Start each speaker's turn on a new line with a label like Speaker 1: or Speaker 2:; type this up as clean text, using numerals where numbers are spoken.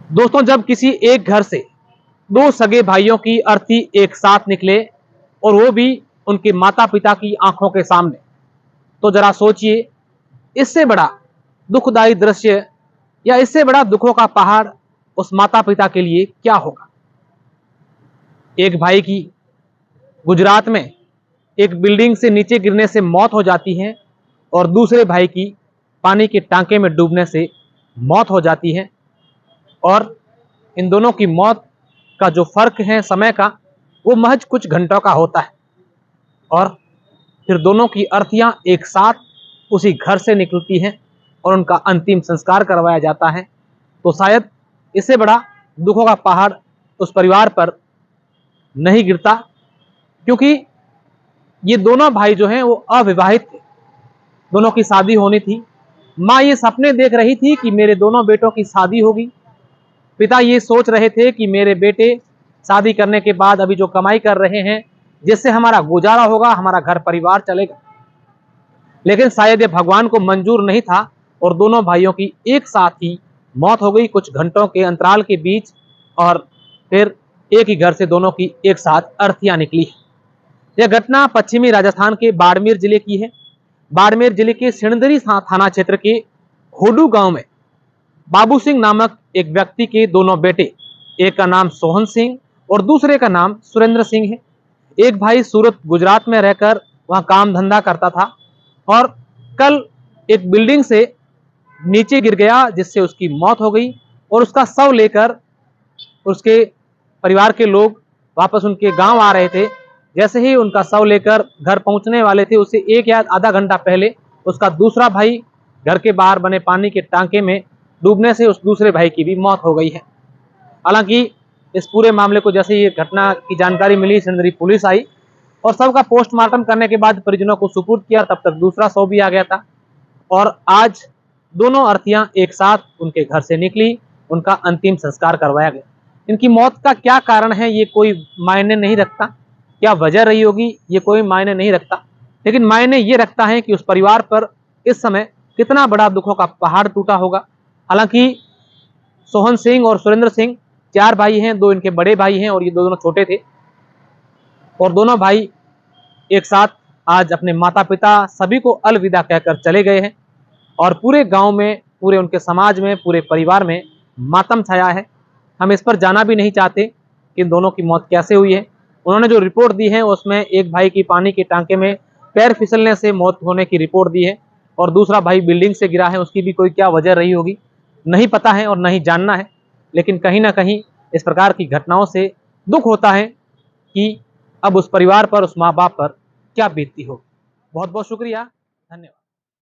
Speaker 1: दोस्तों, जब किसी एक घर से दो सगे भाइयों की अर्थी एक साथ निकले और वो भी उनके माता पिता की आंखों के सामने, तो जरा सोचिए, इससे बड़ा दुखदाई दृश्य या इससे बड़ा दुखों का पहाड़ उस माता पिता के लिए क्या होगा। एक भाई की गुजरात में एक बिल्डिंग से नीचे गिरने से मौत हो जाती है और दूसरे भाई की पानी के टांके में डूबने से मौत हो जाती है। और इन दोनों की मौत का जो फर्क है समय का, वो महज कुछ घंटों का होता है। और फिर दोनों की अर्थियां एक साथ उसी घर से निकलती हैं और उनका अंतिम संस्कार करवाया जाता है। तो शायद इससे बड़ा दुखों का पहाड़ उस परिवार पर नहीं गिरता, क्योंकि ये दोनों भाई जो हैं वो अविवाहित थे, दोनों की शादी होनी थी। माँ ये सपने देख रही थी कि मेरे दोनों बेटों की शादी होगी। पिता ये सोच रहे थे कि मेरे बेटे शादी करने के बाद अभी जो कमाई कर रहे हैं, जिससे हमारा गुजारा होगा, हमारा घर परिवार चलेगा। लेकिन शायद ये भगवान को मंजूर नहीं था और दोनों भाइयों की एक साथ ही मौत हो गई कुछ घंटों के अंतराल के बीच। और फिर एक ही घर से दोनों की एक साथ अर्थियां निकली। यह घटना पश्चिमी राजस्थान के बाड़मेर जिले की है। बाड़मेर जिले के सिणदरी थाना क्षेत्र के होडू गांव में बाबू सिंह नामक एक व्यक्ति के दोनों बेटे, एक का नाम सोहन सिंह और दूसरे का नाम सुरेंद्र सिंह है। एक भाई सूरत गुजरात में रहकर वहां काम धंधा करता था और कल एक बिल्डिंग से नीचे गिर गया, जिससे उसकी मौत हो गई। और उसका शव लेकर उसके परिवार के लोग वापस उनके गांव आ रहे थे। जैसे ही उनका शव लेकर घर पहुंचने वाले थे, उससे एक या आधा घंटा पहले उसका दूसरा भाई घर के बाहर बने पानी के टांके में डूबने से उस दूसरे भाई की भी मौत हो गई है। हालांकि इस पूरे मामले को जैसे ये घटना की जानकारी मिली, सिणदरी पुलिस आई और सबका पोस्टमार्टम करने के बाद परिजनों को सुपुर्द किया। तब तक दूसरा शव भी आ गया था और आज दोनों अर्थियां एक साथ उनके घर से निकली, उनका अंतिम संस्कार करवाया गया। इनकी मौत का क्या कारण है ये कोई मायने नहीं रखता, क्या वजह रही होगी ये कोई मायने नहीं रखता, लेकिन मायने ये रखता है कि उस परिवार पर इस समय कितना बड़ा दुखों का पहाड़ टूटा होगा। हालांकि सोहन सिंह और सुरेंद्र सिंह 4 भाई हैं, 2 इनके बड़े भाई हैं और ये दोनों छोटे थे। और दोनों भाई एक साथ आज अपने माता पिता सभी को अलविदा कहकर चले गए हैं और पूरे गांव में, पूरे उनके समाज में, पूरे परिवार में मातम छाया है। हम इस पर जाना भी नहीं चाहते कि इन दोनों की मौत कैसे हुई है। उन्होंने जो रिपोर्ट दी है उसमें एक भाई की पानी के टांके में पैर फिसलने से मौत होने की रिपोर्ट दी है और दूसरा भाई बिल्डिंग से गिरा है। उसकी भी कोई क्या वजह रही होगी नहीं पता है और नहीं जानना है। लेकिन कहीं ना कहीं इस प्रकार की घटनाओं से दुख होता है कि अब उस परिवार पर, उस माँ बाप पर क्या बीतती हो। बहुत बहुत शुक्रिया, धन्यवाद।